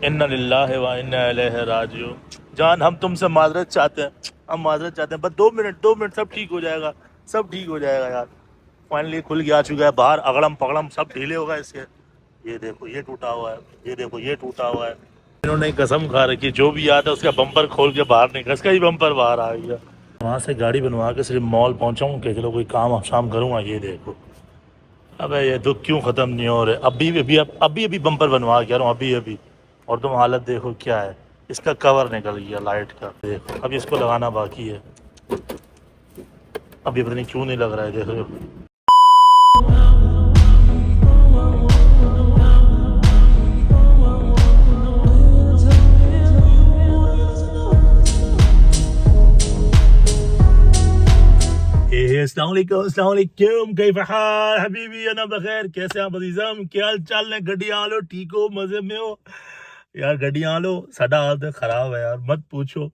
इन्ना लिल्लाहि व इन्ना इलैहि राजिऊन। जान हम तुमसे माजरत चाहते हैं, हम माजरत चाहते हैं, बस 2 मिनट सब ठीक हो जाएगा, सब ठीक हो जाएगा यार। फाइनली खुल गया, आ चुका है बाहर, अगड़म पगड़म सब ढीले हो गए इसके। ये देखो ये टूटा हुआ है, ये देखो ये टूटा हुआ है। इन्होंने कसम खा रखी जो भी आता है उसका बम्पर खोल के बाहर निकल, इसका ही बम्पर बाहर आ गया। वहाँ से गाड़ी बनवा के सिर्फ मॉल पहुँचा हूँ कि चलो कोई काम शाम करूँगा। ये देखो अबे ये दुख क्यों ख़त्म नहीं हो रहे। अभी बम्पर बनवा के आ रहा हूँ, अभी अभी। और तुम हालत देखो क्या है, इसका कवर निकल गया लाइट का, देखो अभी इसको लगाना बाकी है। अभी पता नहीं क्यों नहीं लग रहा है, देख रहे हो। अस्सलाम वालेकुम, अस्सलाम वालेकुम, कैफ हाल हबीबी, अना बखैर, कैसे आप अजीज़म, क्या हाल चाल है? गड्डियां आलो, ठीक हो, मजे में हो यार? गड्डियां आलो, साडा हाल तो खराब है यार, मत पूछो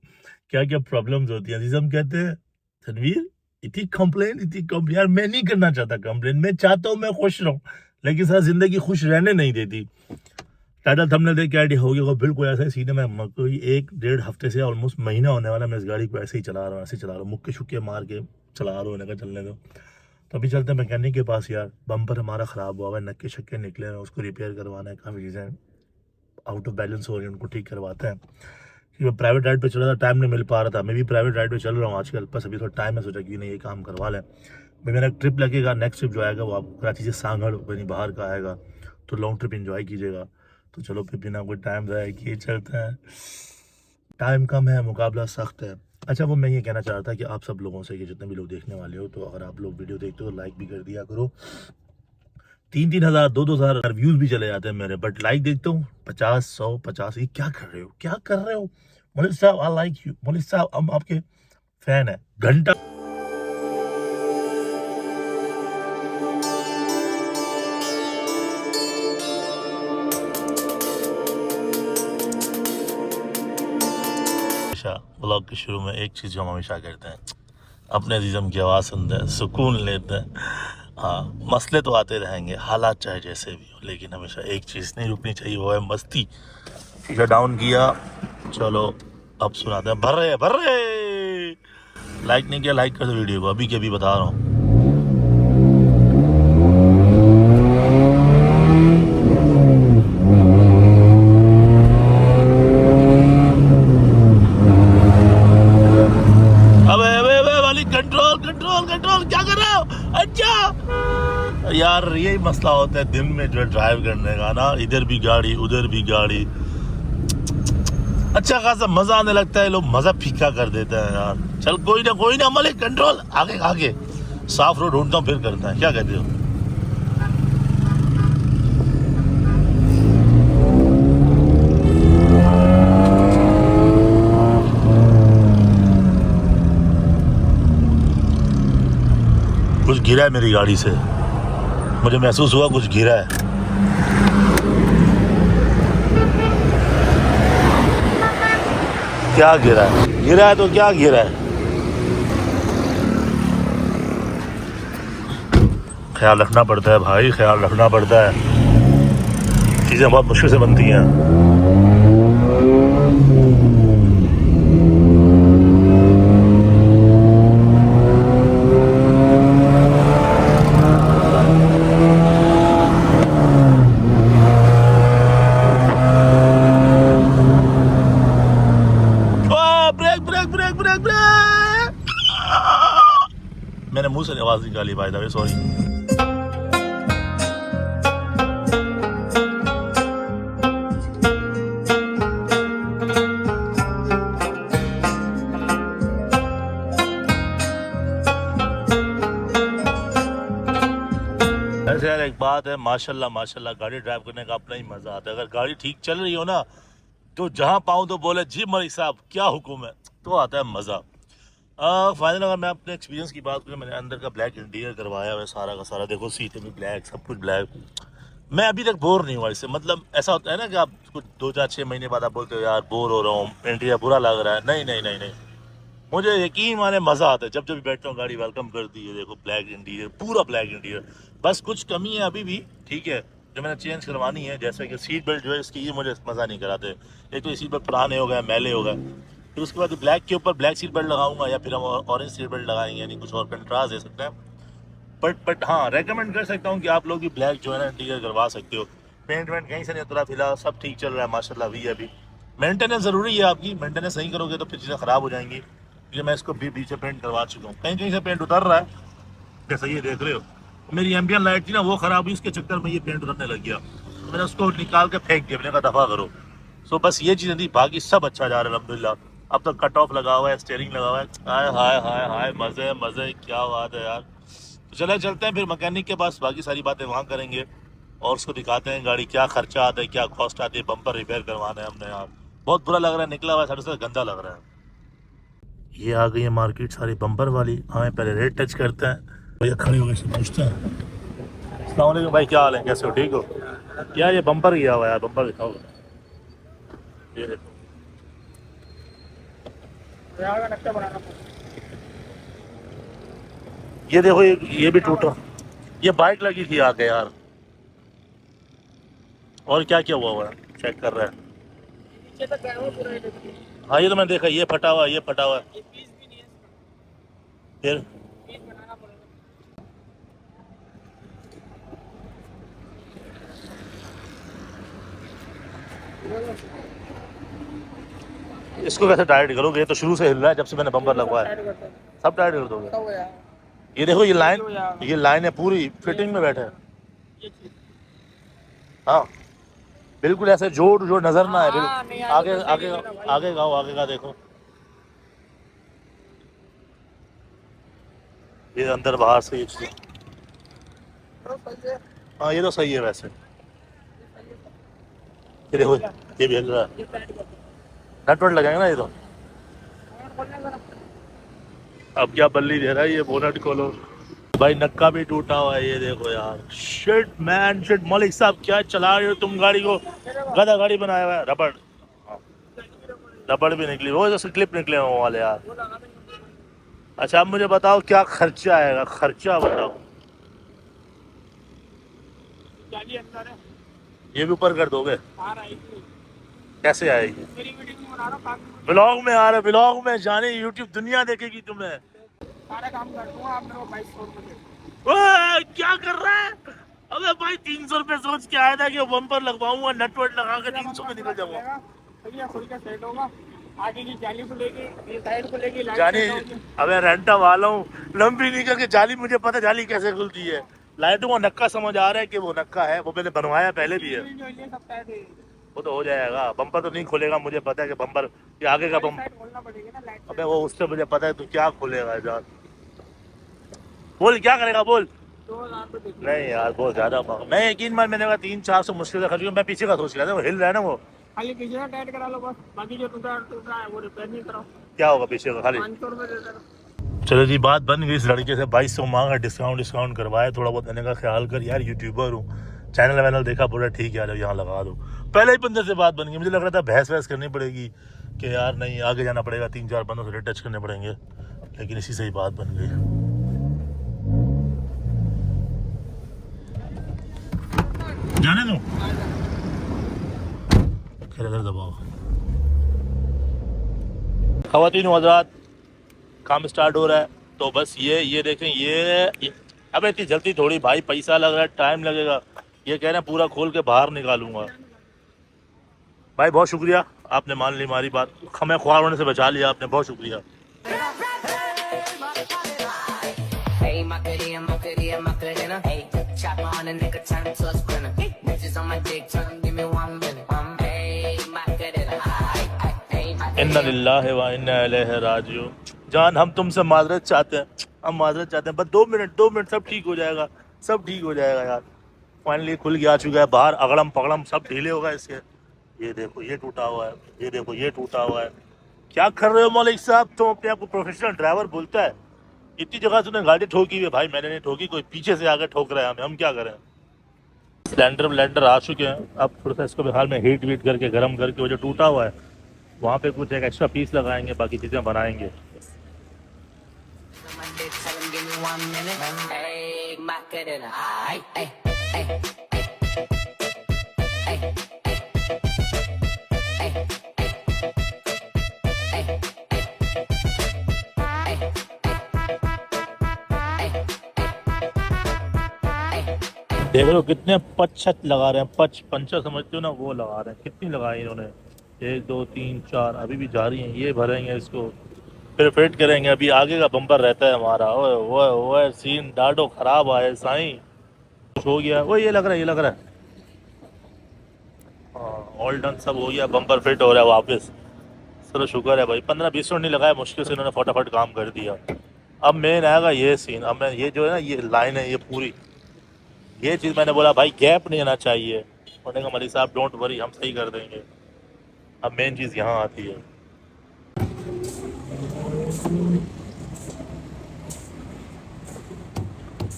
क्या क्या प्रॉब्लम्स होती हैं। अजीज़म कहते हैं तनवीर इतनी कंप्लेन यार, मैं नहीं करना चाहता कंप्लेन, मैं चाहता हूँ मैं खुश रहूँ, लेकिन सारा जिंदगी खुश रहने नहीं देती। टाइटल थंबनेल देख के आइडिया हो गया, बिल्कुल ऐसा ही सीने में कोई 1-1.5 हफ्ते से ऑलमोस्ट महीना होने वाला मैं इस गाड़ी को ऐसे ही चला रहा हूँ, ऐसे ही चला रहा हूँ, मुक्के शुक्के मार के चला रहा हूँ, का चलने दो। तो अभी चलते हैं मैकेनिक के पास यार, बम्पर हमारा ख़राब हुआ है, नक्के शक्के निकले हैं, उसको रिपेयर करवाना है, काफ़ी चीज़ें आउट ऑफ बैलेंस हो रही हैं, उनको ठीक करवाते हैं। क्योंकि मैं प्राइवेट राइड पे चल रहा था, टाइम नहीं मिल पा रहा था। मैं भी प्राइवेट राइड पे चल रहा हूँ आजकल, बस अभी थोड़ा टाइम है, सोचा कि नहीं ये काम करवा लें। भाई मेरा एक ट्रिप लगेगा, नेक्स्ट ट्रिप जो आएगा वो आपको कराची से सांगड़ यानी बाहर का आएगा, तो लॉन्ग ट्रिप इंजॉय कीजिएगा। तो चलो फिर बिना कोई टाइम ज़ाया किए चलते हैं, टाइम कम है, मुकाबला सख्त है। अच्छा वो मैं ये कहना चाह रहा था कि आप सब लोगों से कि जितने भी लोग देखने वाले हो, तो अगर आप लोग वीडियो देखते हो तो लाइक भी कर दिया करो। 3-3 हज़ार 2-2 हज़ार व्यूज़ भी चले जाते हैं मेरे, बट लाइक देखता हूँ 50-100-50। ये क्या कर रहे हो, क्या कर रहे हो? मौलवी साहब आई लाइक यू, मौलवी साहब हम आपके फैन है। घंटा ब्लॉग के शुरू में एक चीज़ जो हम हमेशा करते हैं, अपने अजीज़म की आवाज़ सुनते हैं, सुकून लेते हैं। हाँ मसले तो आते रहेंगे, हालात चाहे जैसे भी हो, लेकिन हमेशा एक चीज़ नहीं रुकनी चाहिए, वो है मस्ती। शीशा डाउन किया, चलो अब सुनाते हैं भर रहे। लाइक नहीं किया, लाइक कर दो वीडियो को, अभी के अभी बता रहा हूँ। कंट्रोल क्या कर रहे हो? अच्छा यार यही मसला होता है दिन में जो ड्राइव करने का ना, इधर भी गाड़ी उधर भी गाड़ी, अच्छा खासा मजा आने लगता है, लोग मजा फीका कर देते हैं यार। चल कोई ना मलिक, कंट्रोल, आगे साफ रोड ढूंढता हूँ फिर करते हैं, क्या कहते हो? कुछ गिरा है मेरी गाड़ी से, मुझे महसूस हुआ कुछ गिरा है। क्या गिरा है तो क्या गिरा है? ख्याल रखना पड़ता है भाई, ख्याल रखना पड़ता है, चीज़ें बहुत मुश्किल से बनती हैं। मैंने मुंह से आवाज निकाली, बाय द वे सॉरी। ऐसे यार एक बात है, माशाल्लाह गाड़ी ड्राइव करने का अपना ही मजा आता है। अगर गाड़ी ठीक चल रही हो ना, तो जहां पाऊं तो बोले जी मलिक साहब क्या हुक्म है, तो आता है मजा। फाइनल अगर मैं अपने एक्सपीरियंस की बात करूँ, मैंने अंदर का ब्लैक इंटीरियर करवाया हुआ है सारा का सारा, देखो सीटें भी ब्लैक, सब कुछ ब्लैक। मैं अभी तक बोर नहीं हुआ इससे। मतलब ऐसा होता है ना कि आप कुछ 2-4-6 महीने बाद आप बोलते हो यार बोर हो रहा हूँ, इंटीरियर बुरा लग रहा है। नहीं, मुझे यकीन माने मज़ा आता है जब जब भी बैठता हूँ, गाड़ी वेलकम करती है। देखो ब्लैक इंटीरियर, पूरा ब्लैक इंटीरियर, बस कुछ कमी है अभी भी, ठीक है, जो मैंने चेंज करवानी है, जैसे कि सीट बेल्ट जो है इसकी, ये मुझे मज़ा नहीं कराते। एक तो ये सीट बेल्ट पुराने हो गए, मैले हो गए, फिर उसके बाद ब्लैक के ऊपर ब्लैक सीट बेल्ट लगाऊंगा या फिर हम ऑरेंज सीट बेल्ट लगाएंगे, यानी कुछ और कंट्रास्ट दे सकते हैं। बट हाँ, रेकमेंड कर सकता हूँ कि आप लोग भी ब्लैक जो है ना इंटीरियर करवा सकते हो। पेंट वेंट कहीं से नहीं उतरा, फिलहाल सब ठीक चल रहा है माशाल्लाह। भी अभी मेंटेनेंस ज़रूरी है, आपकी मेंटेनेंस नहीं करोगे तो फिर चीज़ें ख़राब हो जाएंगी। इसलिए मैं इसको भी बीच से पेंट करवा चुका हूँ, कहीं कहीं से पेंट उतर रहा है, जैसा ये देख रहे हो। मेरी एम्बियन लाइट थी ना, वो ख़राब हुई, इसके चक्कर में ये पेंट उतरने लग गया, तो मैंने उसको निकाल के फेंक दिया, मैंने कहा दफ़ा करो। सो बस ये चीज़ें थी, बाकी सब अच्छा जा रहा है अल्हम्दुलिल्लाह। अब तो कट ऑफ लगा हुआ है, स्टीयरिंग लगा हुआ है, हाय हाय हाय हाय, मज़े मज़े, क्या बात है यार। तो चले चलते हैं फिर मैकेनिक के पास, बाकी सारी बातें वहाँ करेंगे और उसको दिखाते हैं गाड़ी क्या खर्चा आता है, क्या कॉस्ट आती है। बम्पर रिपेयर करवाना है हमने यार, बहुत बुरा लग रहा है, निकला हुआ है साढ़े से, गंदा लग रहा है। ये आ गई है मार्केट सारी बम्पर वाली, हमें पहले रेट टच करते हैं। भैया खड़े हो गए, पूछते हैं अस्सलाम वालेकुम भाई, क्या हाल है, कैसे हो, ठीक हो यार। ये बम्पर गया हुआ है यार, बम्पर दिखाओ, ये देखो, ये देखो, ये भी टूटा, ये बाइक लगी थी आके यार। और क्या क्या हुआ है, चेक कर रहे हैं। हाँ ये तो मैंने देखा, ये फटा हुआ है, ये फटा हुआ है, फिर इसको कैसे टाइट करोगे, ये तो शुरू से हिल रहा है जब से मैंने बम्पर लगवाया है। सब टाइट कर दोगे। ये देखो, ये लाइन है पूरी फिटिंग में बैठे है। हाँ बिल्कुल ऐसे जोड़ जो नजर ना आए, बिल्कुल आगे आगे आगे गाओ, आगे का देखो, ये अंदर बाहर से ये चीज़। हाँ ये तो सही है वैसे, ये देखो, ये भी हिल रहा है, नट वट लगाएंगे ना ये तो। अब क्या बल्ली दे रहा है ये, बोनट खोलो भाई, नक्का भी टूटा हुआ है, ये देखो यार। शिट मैन शिट, मलिक साहब क्या चला रहे हो तुम गाड़ी को, गधा गाड़ी बनाया हुआ है। रबड़, हाँ, रबड़ भी निकली, वो जैसे क्लिप निकले वो वाले यार। अच्छा अब मुझे बताओ क्या खर्चा आएगा, खर्चा बताओ। ये भी ऊपर कर दोगे, कैसे आएगी, ब्लॉग में आ रहा है, ब्लॉग में जाने, यूट्यूब दुनिया देखेगी तुम्हें। सारा काम कर दूंगा, आप मेरे को 2200 क्या कर रहा है। अबे भाई 300 रुपए सोच के आया था कि बम्पर लगवाऊंगा, नटवट लगा के 300 में निकल जाऊंगा। आगे की जाली को लेके, ये साइड को लेके जाली, अबे रेंटा वाला हूँ, लंबी निकल के जाली, मुझे पता जाली कैसे खुलती है। लाइटों का नक्का समझ आ रहा है कि वो नक्का है, वो मैंने बनवाया पहले भी है, वो तो हो जाएगा। बम्पर तो नहीं खुलेगा, मुझे पता है कि बम्पर ये आगे का बम्पर, अबे वो उससे मुझे पता है, तू क्या खुलेगा यार, बोल क्या करेगा बोल। नहीं यार बहुत ज्यादा, मैं यकीन मान, मैंने कहा 300-400 मुश्किल से खर्च, मैं पीछे का सोच रहा था, वो हिल रहा है ना, वो खाली पीछे का टाइट करा लो बस, बाकी जो टूटा है वो रिपेयर नहीं कराओ। क्या होगा पीछे का, खाली 500 रुपए दे देना। चलो जी, बात बन गई, इस लड़के से 2200 मांगा, डिस्काउंट करवाया थोड़ा बहुत, मैंने कहा ख्याल कर यार, यूट्यूबर हूँ, चैनल वैनल देखा, बोला ठीक है यार यहाँ लगा दो। पहले ही बंदे से बात बन गई, मुझे लग रहा था बहस वहस करनी पड़ेगी कि यार नहीं आगे जाना पड़ेगा, 3-4 बंदों से टच करने पड़ेंगे, लेकिन इसी से ही बात बन गई। जाने दो, दबाओ। ख़वातीन हज़रात, काम स्टार्ट हो रहा है, तो बस ये देखें, ये अब इतनी जल्दी थोड़ी भाई, पैसा लग रहा है, टाइम लगेगा। ये कह रहे हैं पूरा खोल के बाहर निकालूंगा। भाई बहुत शुक्रिया, आपने मान ली हमारी बात, हमें ख्वार होने से बचा लिया आपने, बहुत शुक्रिया। इन्ना लिल्लाहि व इन्ना इलैहि राजिऊन। जान हम तुमसे माजरत चाहते हैं, हम माजरत चाहते हैं, बस 2 मिनट सब ठीक हो जाएगा, सब ठीक हो जाएगा यार। फाइनली खुल गया, चुका है बाहर, अगड़म पगड़म सब ढीले होगा इसके। ये देखो ये टूटा हुआ है, ये देखो ये टूटा हुआ है। क्या कर रहे हो मौलिक साहब, तुम अपने आप को प्रोफेशनल ड्राइवर बोलता है, इतनी जगह तूने गाड़ी ठोकी हुई है। भाई मैंने नहीं ठोकी, कोई पीछे से आकर ठोक रहा है हमें, हम क्या करें। सिलेंडर आ चुके हैं, अब थोड़ा सा इसको बिहार में हीट वीट करके गर्म करके, वो जो टूटा हुआ है वहाँ पे कुछ एक एक्स्ट्रा पीस लगाएंगे, बाकी चीज़ें बनाएंगे। Hey, देख लो कितने पच्छत लगा रहे हैं, पंचा समझते हो ना, वो लगा रहे हैं। कितनी लगाई इन्होंने, 1 2 3 4, अभी भी जा रही हैं। ये भरेंगे इसको, फिर फिट करेंगे। अभी आगे का बम्पर रहता है हमारा। ओए ओए ओए, सीन डाडो खराब आए साईं। कुछ हो गया वो, ये लग रहा है, ये लग रहा है। हाँ, ऑल डन, सब हो गया, बम्पर फिट हो रहा है वापस। चलो शुक्र है भाई, 15 20 मिनट नहीं लगाया, मुश्किल से इन्होंने फटाफट काम कर दिया। अब मेन आएगा ये सीन। अब मैं ये जो है ना, ये लाइन है ये पूरी, ये चीज़ मैंने बोला भाई गैप नहीं आना चाहिए। उन्होंने कहा मलिक साहब डोंट वरी, हम सही कर देंगे। अब मेन चीज़ यहाँ आती है।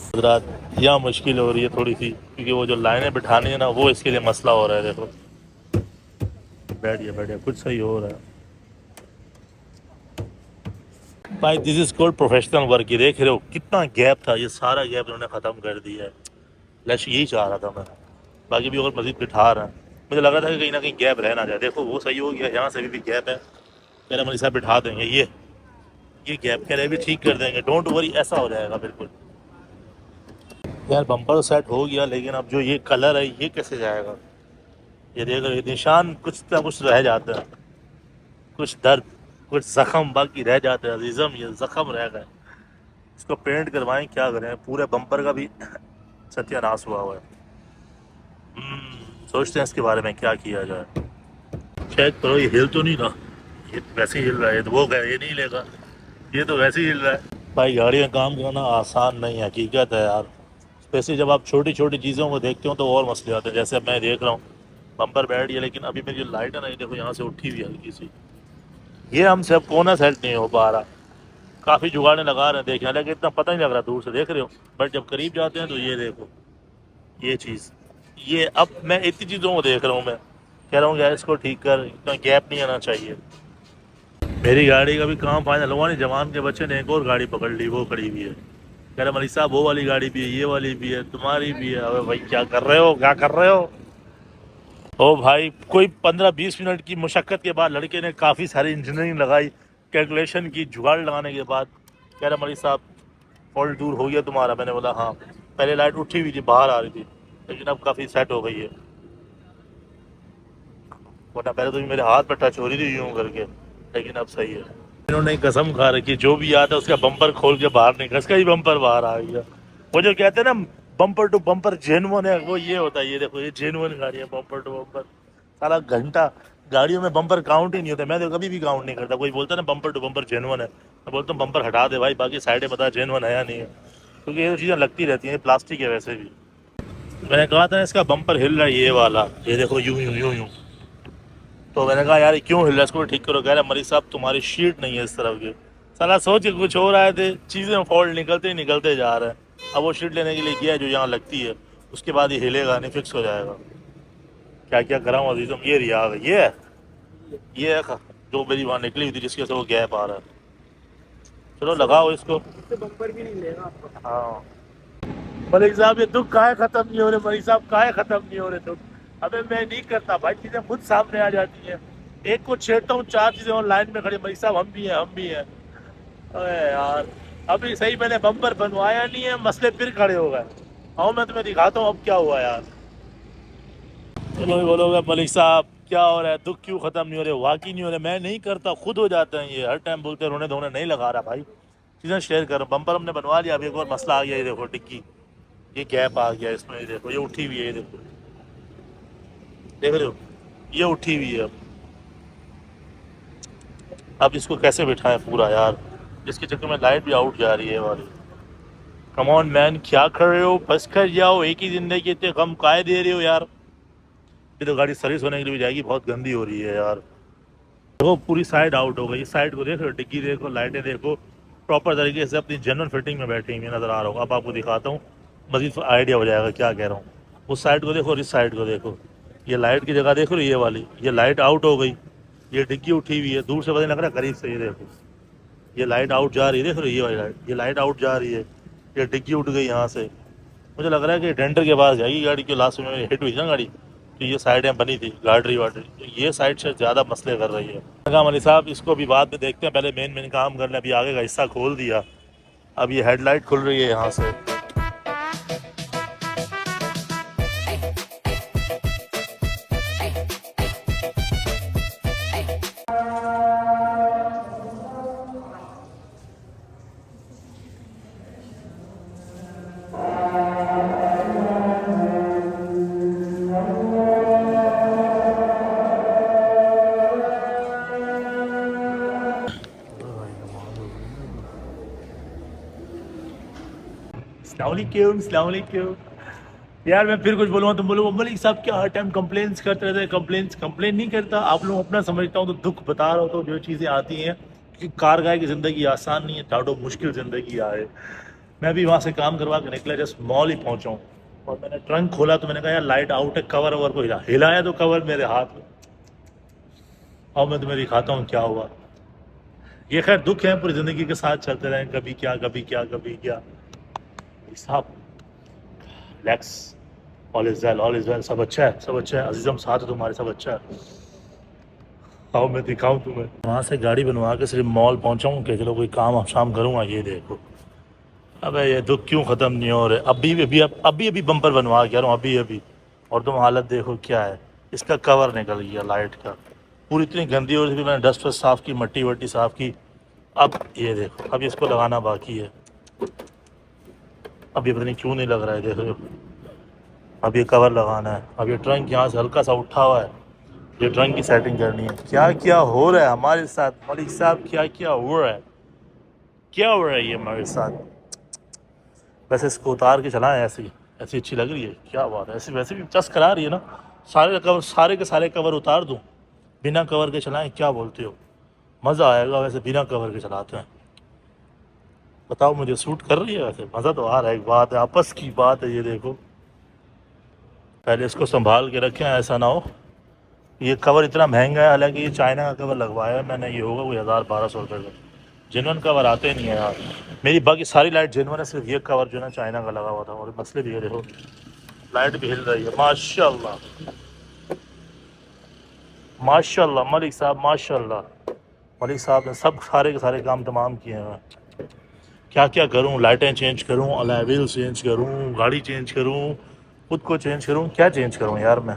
हजरात यहाँ मुश्किल हो रही है थोड़ी सी, क्योंकि वो जो लाइनें बिठानी है ना, वो इसके लिए मसला हो रहा है। देखो, बैठिए बैठिए, कुछ सही हो रहा है भाई। This is called professional work. ये देख रहे हो कितना गैप था, ये सारा गैप उन्होंने ख़त्म कर दिया है। लक्ष्य यही चाह रहा था मैं। बाकी भी और मजीद बिठा रहा है। मुझे लग रहा था कि कहीं ना कहीं गैप रह ना जाए। देखो वो सही हो गया, यहाँ से भी गैप है। मेरा मलिक साहब बिठा देंगे ये गैप कह रहे भी ठीक कर देंगे, डोंट वरी, ऐसा हो जाएगा बिल्कुल। यार बम्पर तो सेट हो गया, लेकिन अब जो ये कलर है ये कैसे जाएगा। ये देख रहे हो, ये निशान कुछ ना कुछ रह जाता है, कुछ दर्द, कुछ जख्म बाकी रह जाता है अजीज़म। ये जख्म रह गए, इसको पेंट करवाएं, क्या करें। पूरे बम्पर का भी सत्यानाश हुआ हुआ है। सोचते हैं इसके बारे में क्या किया जाए। चेक करो, ये हिल तो नहीं रहा। ये तो वैसे ही हिल रहा है, ये तो वो ये नहीं लेगा, ये तो वैसे ही हिल रहा है। भाई गाड़ी में काम करना आसान नहीं है, हकीकत है यार। स्पेशली जब आप छोटी छोटी चीज़ों को देखते हो तो और मसले आते हैं। जैसे अब मैं देख रहा हूँ बम्पर बैठ गया, लेकिन अभी मेरी जो लाइट है ना, ये देखो यहाँ से उठी हुई है हल्की सी। ये हमसे अब कोना सेट नहीं हो पा रहा। काफ़ी जुगाड़े लगा रहे हैं देखें, हालांकि इतना पता नहीं लग रहा दूर से देख रहे हो, बट जब करीब जाते हैं तो ये देखो, ये चीज़, ये अब मैं इतनी चीज़ों को देख रहा हूँ। मैं कह रहा हूँ यार इसको ठीक कर, इतना गैप नहीं आना चाहिए। मेरी गाड़ी का भी काम फाइनल हुआ नहीं, जवान के बच्चे ने एक और गाड़ी पकड़ ली, वो खड़ी हुई है। कह रहे मलिक साहब वो वाली गाड़ी भी है, ये वाली भी है, तुम्हारी भी है। अबे भाई क्या कर रहे हो, क्या कर रहे हो। ओ भाई, कोई 15 20 मिनट की मुशक्क़त के बाद लड़के ने काफ़ी सारी इंजीनियरिंग लगाई, कैलकुलेशन की, जुगाड़ लगाने के बाद कह रहा मलिक साहब फॉल्ट दूर हो गया तुम्हारा। मैंने बोला हाँ। पहले लाइट उठी हुई थी, बाहर आ रही थी, लेकिन अब काफ़ी सेट हो गई है। वरना पहले तो मेरे हाथ पर टच हो रही थी यूँ करके, लेकिन अब सही है। इन्होंने कसम खा रखी, जो भी आता है उसका बम्पर खोल के बाहर निकल, इसका ही बम्पर बाहर आ गया। वो जो कहते हैं ना बम्पर टू बम्पर जेन्युइन है, वो ये होता है। ये देखो, ये जेन्युइन गाड़ी है, बम्पर टू बम्पर। सारा घंटा गाड़ियों में बम्पर काउंट ही नहीं होता। मैं तो कभी भी काउंट नहीं करता। कोई बोलता है ना बम्पर टू बम्पर जेन्युइन है, मैं बोलता हूँ बम्पर हटा दे भाई, बाकी साइडें बता जेन्युइन है या नहीं है, क्योंकि ये चीज़ें लगती रहती हैं, प्लास्टिक है वैसे भी। मैंने कहा था ना इसका बम्पर हिल रहा है ये वाला, ये देखो यूं यूं यूं यूं। तो मैंने कहा यार ये क्यों हिल रहा है, इसको ठीक करो। कह रहा मरीज साहब तुम्हारी शीट नहीं है इस तरफ की। साला सोच के कुछ हो रहा है थे, चीज़ें फॉल्ट निकलते ही निकलते जा रहे हैं। अब वो शीट लेने के लिए गया है जो यहाँ लगती है, उसके बाद ये हिलेगा नहीं, फिक्स हो जाएगा। क्या क्या कराऊँ अजीज़म। ये रिया ये है जो मेरी वहाँ निकली हुई थी, जिसकी वजह से वो गैप आ रहा है। चलो लगाओ इसको। बम्पर भी नहीं लेगा आपको। हाँ मलिक साहब, ये दुख काहे खत्म नहीं हो रहे, मलिक साहब काहे खत्म नहीं हो रहे दुख। अबे मैं नहीं करता भाई, चीजें खुद सामने आ जाती हैं। एक को छेड़ता हूँ, 4 चीजें ऑनलाइन में खड़ी, मलिक साहब हम भी हैं, हम भी हैं। अरे यार, अभी सही मैंने बम्पर बनवाया नहीं है, मसले फिर खड़े हो गए। आओ मैं तुम्हें दिखाता हूँ अब क्या हुआ यार। चलो बोलोगे मलिक साहब क्या हो रहा है, दुख क्यों खत्म नहीं हो रहे, वाकई नहीं हो रहे। मैं नहीं करता, खुद हो जाते हैं ये। हर टाइम बोलते हैं रोने धोने, नहीं लगा रहा भाई, चीज़ें शेयर कर। बम्पर हमने बनवा लिया, अब एक और मसला आ गया। ये देखो डिक्की, ये गैप आ गया इसमें, ये देखो ये उठी हुई है, ये देखो देख रहे हो, ये उठी हुई है। अब इसको कैसे बिठाएं पूरा यार, इसके चक्कर में लाइट भी आउट जा रही है वाली। कम ऑन मैन, क्या कर रहे हो, बस कर जाओ, एक ही जिंदगी, इतने गम काहे दे रहे हो यार। ये तो गाड़ी सर्विस होने के लिए भी जाएगी, बहुत गंदी हो रही है यार। देखो पूरी साइड आउट हो गई, इस साइड को देख रहे हो, डिग्गी देखो, लाइटें देखो, प्रॉपर तरीके से अपनी जनरल फिटिंग में बैठी हुई नज़र आ रहा हूँ। अब आपको दिखाता हूँ, मजीद आइडिया हो जाएगा क्या कह रहा हूँ। उस साइड को देखो और इस साइड को देखो, ये लाइट की जगह देखो, ये वाली, ये लाइट आउट हो गई, ये डिग्गी उठी हुई है। दूर से पता नहीं लग रहा, करीब से ये देखो, ये लाइट आउट जा रही है, देख रहे हो ये वाली लाइट, ये लाइट आउट जा रही है, ये डिग्गी उठ गई यहाँ से। मुझे लग रहा है कि डेंटर के पास जाएगी गाड़ी, की लास्ट में हिट हुई थी ना गाड़ी, तो ये साइडें बनी थी गार्डरी वार्डरी, तो ये साइड से ज़्यादा मसले कर रही है। काम अली साहब इसको भी बाद में देखते हैं, पहले मेन मेन काम कर लें। अभी आगे का हिस्सा खोल दिया, अब ये हेडलाइट खुल रही है यहाँ से। अस्सलाम वालेकुम। यार मैं फिर कुछ बोलूँगा तुम बोलोगे मलिक साहब क्या हर टाइम कंप्लेंट्स करते रहते हैं। कंप्लेन नहीं करता, आप लोग अपना समझता हूँ तो दुख बता रहा हूँ तो जो चीज़ें आती हैं कि कार गाय की ज़िंदगी आसान नहीं है, ॾाढो मुश्किल ज़िंदगी आहे। मैं भी वहाँ से काम करवा के निकला, जस्ट मॉल ही पहुँचा हूँ और मैंने ट्रंक खोला तो मैंने कहा यार लाइट आउट है, कवर ववर को हिलाया तो कवर मेरे हाथ में। और मैं तुम्हें दिखाता हूँ क्या हुआ। ये खैर दुख है, पूरी ज़िंदगी के साथ चलते रहे, कभी क्या कभी क्या कभी क्या। साहब रिलैक्स, ऑल इज वेल, सब अच्छा है, सब अच्छा है। अजीज़म साथ है तुम्हारे, सब अच्छा है। आओ मैं दिखाऊं तुम्हें। वहाँ से गाड़ी बनवा के सिर्फ मॉल पहुँचा हूँ कि चलो कोई काम शाम करूँगा। ये देखो, अबे ये दुख क्यों ख़त्म नहीं हो रहे। अभी बम्पर बनवा के आ रहा हूँ, अभी। और तुम हालत देखो क्या है, इसका कवर निकल गया लाइट का, पूरी इतनी गंदी हो रही थी। मैंने डस्ट वस्ट साफ़ की, मट्टी वट्टी साफ़ की। अब ये देखो, अब इसको लगाना बाकी है। अब ये पता नहीं क्यों नहीं लग रहा है, देखो। अब ये कवर लगाना है। अब ये ट्रंक यहाँ से हल्का सा उठा हुआ है, ये ट्रंक की सेटिंग करनी है। क्या क्या हो रहा है हमारे साथ मलिक साहब, क्या क्या हो रहा है, क्या हो रहा है ये हमारे साथ। वैसे इसको उतार के चलाएं, ऐसी ऐसी अच्छी लग रही है, क्या बात है। ऐसी वैसे भी चस करा रही है ना। सारे के सारे कवर उतार दूं, बिना कवर के चलाएं, क्या बोलते हो? मज़ा आएगा वैसे बिना कवर के चलाते हैं। बताओ मुझे सूट कर रही है? वैसे मज़ा तो आ रहा है, एक बात है, आपस की बात है। ये देखो, पहले इसको संभाल के रखें, ऐसा ना हो। ये कवर इतना महंगा है, हालांकि ये चाइना का कवर लगवाया है मैंने, ये होगा कोई 1000-1200 रुपये का। जेनवन कवर आते नहीं है यार। मेरी बाकी सारी लाइट जेनवन है, सिर्फ ये कवर जो है ना चाइना का लगा हुआ था। और मसले भी है, देखो लाइट भी हिल रही है। माशाल्लाह माशाल्लाह मलिक साहब, माशाल्लाह मलिक साहब ने सब सारे के सारे काम तमाम किए हैं। क्या क्या करूं, लाइटें चेंज करूं, अलॉय व्हील चेंज करूं, गाड़ी चेंज करूं, खुद को चेंज करूं, क्या चेंज करूं यार मैं।